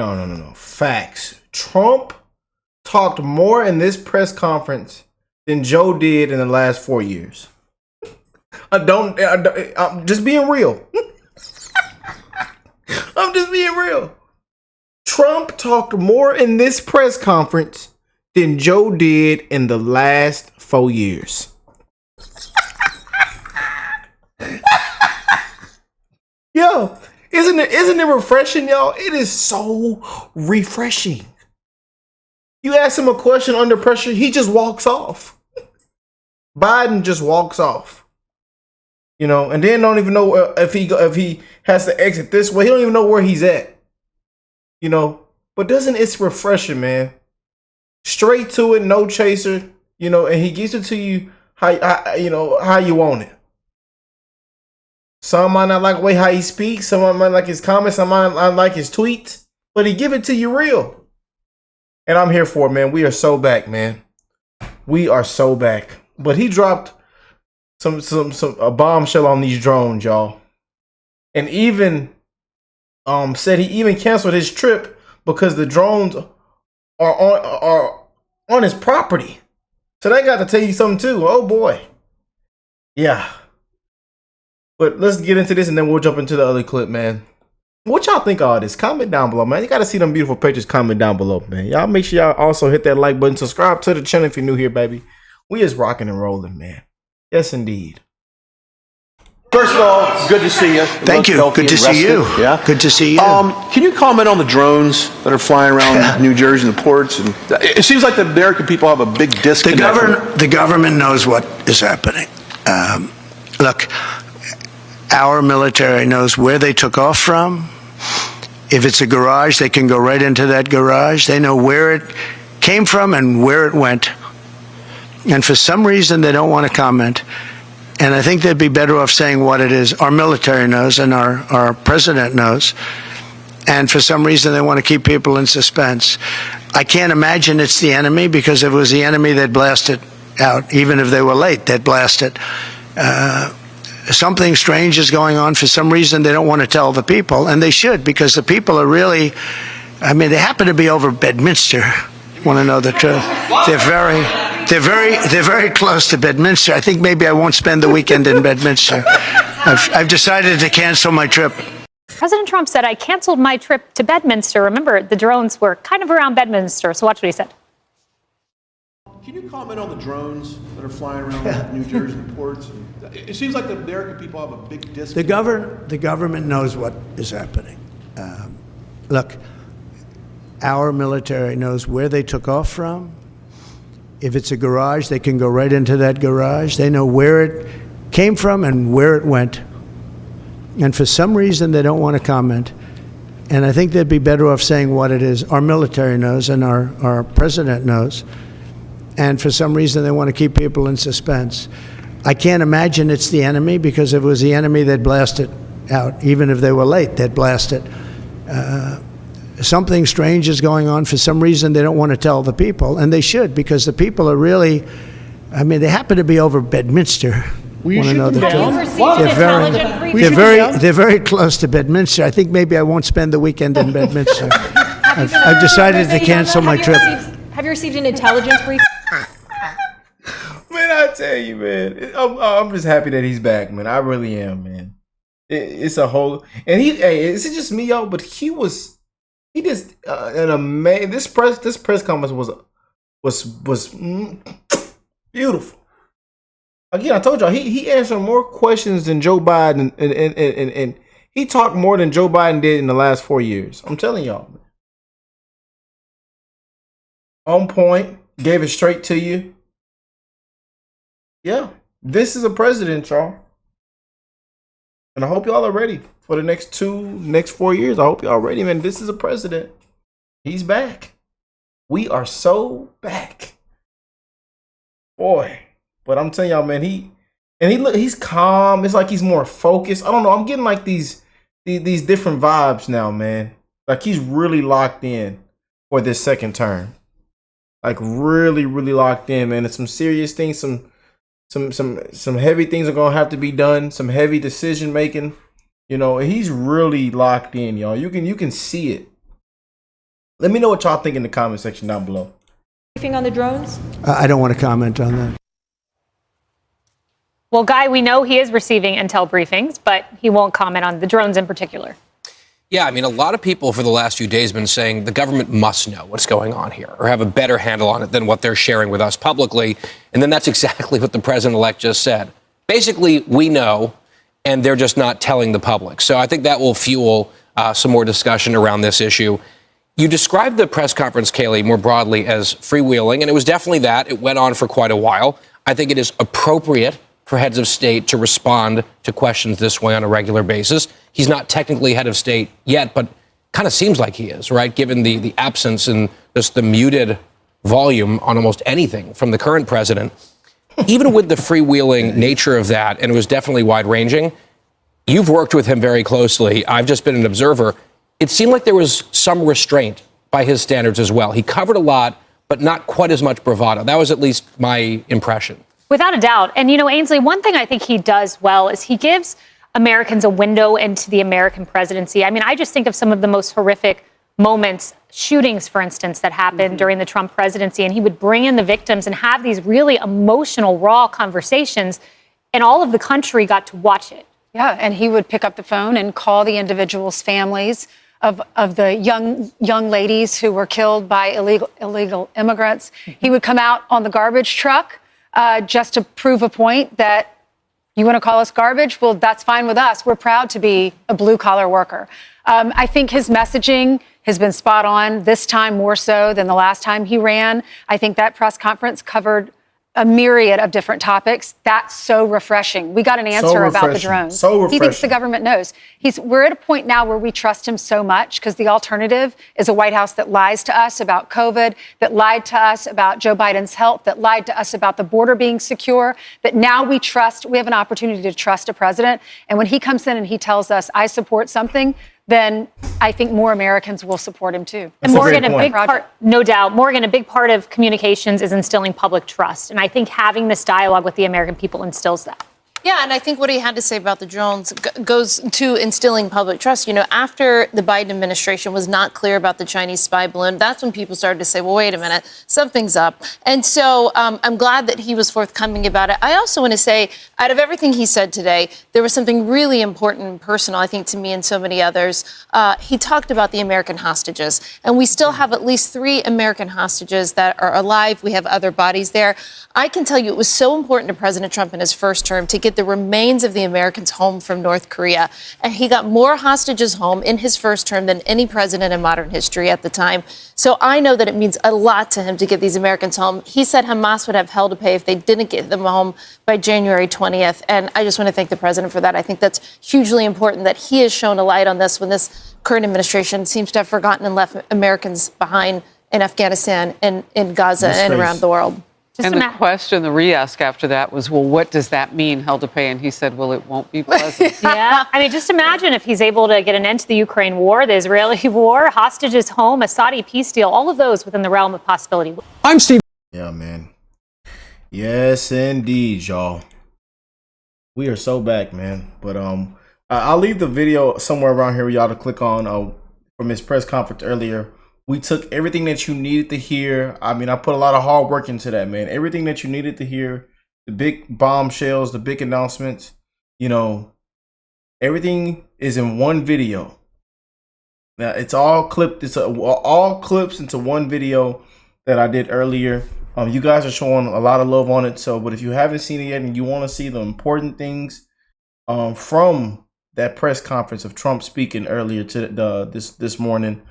No. Facts. Trump talked more in this press conference than Joe did in the last 4 years. I'm just being real. I'm just being real. Trump talked more in this press conference than Joe did in the last 4 years. Yo, isn't it refreshing, y'all? It is so refreshing. You ask him a question under pressure, he just walks off. Biden just walks off. You know, and then don't even know if he has to exit this way. He don't even know where he's at. You know, but it's refreshing, man. Straight to it, no chaser. You know, and he gives it to you how you want it. Some might not like the way how he speaks. Some might like his comments. Some might not like his tweets. But he give it to you real. And I'm here for it, man. We are so back, man. We are so back. But he dropped a bombshell on these drones, y'all. And even said he even canceled his trip because the drones are on his property. So they got to tell you something too. Oh boy. Yeah. But let's get into this and then we'll jump into the other clip, man. What y'all think of all this? Comment down below, man. You got to see them beautiful pictures. Comment down below, man. Y'all make sure y'all also hit that like button. Subscribe to the channel if you're new here, baby. We is rocking and rolling, man. Yes, indeed. First of all, good to see you. Thank you. Good to see you. Yeah. Good to see you. Can you comment on the drones that are flying around New Jersey and the ports? And it seems like the American people have a big disconnect. The government knows what is happening. Look, our military knows where they took off from. If it's a garage, they can go right into that garage. They know where it came from and where it went. And for some reason, they don't want to comment. And I think they'd be better off saying what it is. Our military knows and our president knows. And for some reason, they want to keep people in suspense. I can't imagine it's the enemy, because if it was the enemy, they'd blast it out. Even if they were late, they'd blast it. Something strange is going on. For some reason, they don't want to tell the people. And they should, because the people are really, I mean, they happen to be over Bedminster. Want to know the truth? They're very close to Bedminster. I think maybe I won't spend the weekend in Bedminster. I've decided to cancel my trip. President Trump said, I canceled my trip to Bedminster. Remember, the drones were kind of around Bedminster. So watch what he said. Can you comment on the drones that are flying around New Jersey and the ports? It seems like the American people have a big disconnect. The government knows what is happening. Look, our military knows where they took off from. If it's a garage, they can go right into that garage. They know where it came from and where it went. And for some reason, they don't want to comment. And I think they'd be better off saying what it is. Our military knows and our president knows. And for some reason, they want to keep people in suspense. I can't imagine it's the enemy, because if it was the enemy, they'd blast it out. Even if they were late, they'd blast it. Something strange is going on. For some reason, they don't want to tell the people. And they should, because the people are really, I mean, they happen to be over Bedminster. Want to know the truth? They're very close to Bedminster. I think maybe I won't spend the weekend in Bedminster. I've decided to cancel my trip. Have you received an intelligence brief? Man, I tell you, man, I'm just happy that he's back, man. I really am, man. It's a whole, and is it just me, y'all? But he just an amazing. This press conference was beautiful. Again, I told y'all he answered more questions than Joe Biden, and he talked more than Joe Biden did in the last 4 years. I'm telling y'all, man. On point, gave it straight to you. Yeah, this is a president, y'all. And I hope y'all are ready for the next 4 years. I hope y'all are ready, man. This is a president. He's back. We are so back. Boy. But I'm telling y'all, man, he's calm. It's like he's more focused. I don't know. I'm getting like these different vibes now, man. Like he's really locked in for this second term. Like really, really locked in, man. It's some serious things, some heavy things are gonna have to be done, some heavy decision making. You know, he's really locked in, y'all. You can see it. Let me know what y'all think in the comment section down below. Briefing on the drones? I don't want to comment on that. Well, Guy, we know he is receiving intel briefings, but he won't comment on the drones in particular. Yeah, I mean, a lot of people for the last few days have been saying the government must know what's going on here or have a better handle on it than what they're sharing with us publicly. And then that's exactly what the president-elect just said. Basically, we know, and they're just not telling the public. So I think that will fuel some more discussion around this issue. You described the press conference, Kayleigh, more broadly as freewheeling, and it was definitely that. It went on for quite a while. I think it is appropriate for heads of state to respond to questions this way on a regular basis. He's not technically head of state yet, but kind of seems like he is, right? Given the absence and just the muted volume on almost anything from the current president. Even with the freewheeling nature of that, and it was definitely wide-ranging, you've worked with him very closely. I've just been an observer. It seemed like there was some restraint by his standards as well. He covered a lot, but not quite as much bravado. That was at least my impression. Without a doubt. And, you know, Ainsley, one thing I think he does well is he gives Americans a window into the American presidency. I mean, I just think of some of the most horrific moments, shootings, for instance, that happened during the Trump presidency. And he would bring in the victims and have these really emotional, raw conversations. And all of the country got to watch it. Yeah, and he would pick up the phone and call the individuals' families of the young ladies who were killed by illegal immigrants. He would come out on the garbage truck just to prove a point that you want to call us garbage? Well, that's fine with us. We're proud to be a blue-collar worker. I think his messaging has been spot on, this time more so than the last time he ran. I think that press conference covered a myriad of different topics. That's so refreshing. We got an answer about the drones. So he thinks the government knows. We're at a point now where we trust him so much because the alternative is a White House that lies to us about COVID, that lied to us about Joe Biden's health, that lied to us about the border being secure, that now we have an opportunity to trust a president. And when he comes in and he tells us, I support something, then I think more Americans will support him too. And Morgan, a big part, no doubt, Morgan, a big part of communications is instilling public trust. And I think having this dialogue with the American people instills that. Yeah, and I think what he had to say about the drones goes to instilling public trust. You know, after the Biden administration was not clear about the Chinese spy balloon, that's when people started to say, well, wait a minute, something's up. And so I'm glad that he was forthcoming about it. I also want to say, out of everything he said today, there was something really important and personal, I think, to me and so many others. He talked about the American hostages. And we still have at least 3 American hostages that are alive. We have other bodies there. I can tell you it was so important to President Trump in his first term to get the remains of the Americans home from North Korea. And he got more hostages home in his first term than any president in modern history at the time. So I know that it means a lot to him to get these Americans home. He said Hamas would have hell to pay if they didn't get them home by January 20th. And I just want to thank the president for that. I think that's hugely important that he has shown a light on this when this current administration seems to have forgotten and left Americans behind in Afghanistan and in Gaza and around the world. And the question, the re-ask after that was, well, what does that mean, hell to pay? And he said, well, it won't be pleasant. Yeah. I mean, just imagine if he's able to get an end to the Ukraine war, the Israeli war, hostages home, a Saudi peace deal, all of those within the realm of possibility. I'm Steve. Yeah, man. Yes, indeed, y'all. We are so back, man. But I'll leave the video somewhere around here for y'all to click on from his press conference earlier. We took everything that you needed to hear. I mean, I put a lot of hard work into that, man. Everything that you needed to hear, the big bombshells, the big announcements, you know, everything is in one video. Now, it's all clipped. It's all clips into one video that I did earlier. You guys are showing a lot of love on it. So, but if you haven't seen it yet and you want to see the important things from that press conference of Trump speaking earlier to this morning,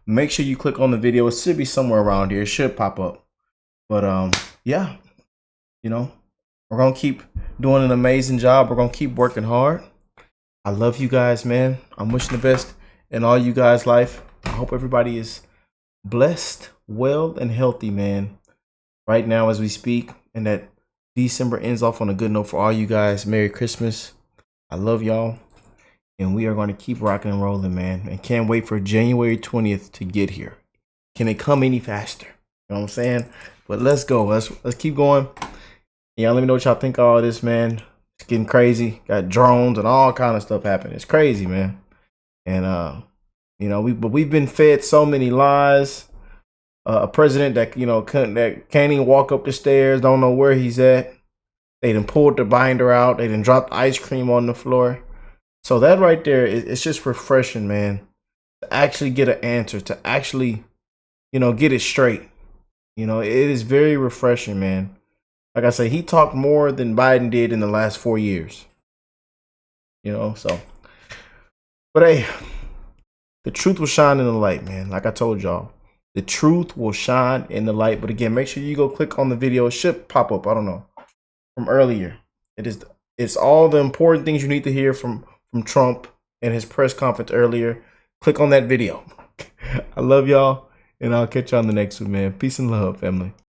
make sure you click on the video. It should be somewhere around here. It should pop up. But yeah, you know, we're gonna keep doing an amazing job. We're gonna keep working hard. I love you guys, man. I'm wishing the best in all you guys' life. I hope everybody is blessed, well, and healthy, man. Right now as we speak, and that December ends off on a good note for all you guys. Merry Christmas. I love y'all. And we are going to keep rocking and rolling, man. And can't wait for January 20th to get here. Can it come any faster? You know what I'm saying? But let's go. Let's keep going. Yeah, let me know what y'all think of all this, man. It's getting crazy. Got drones and all kind of stuff happening. It's crazy, man. And You know, we've been fed so many lies. A president that that can't even walk up the stairs, don't know where he's at. They done pulled the binder out. They done dropped ice cream on the floor. So that right there, it's just refreshing, man. To actually get an answer, to actually, get it straight. It is very refreshing, man. Like I say, he talked more than Biden did in the last 4 years. So. But hey, the truth will shine in the light, man. Like I told y'all, the truth will shine in the light. But again, make sure you go click on the video. It should pop up. I don't know. From earlier. It's all the important things you need to hear from Trump and his press conference earlier. Click on that video. I love y'all, and I'll catch you on the next one, man. Peace and love, family.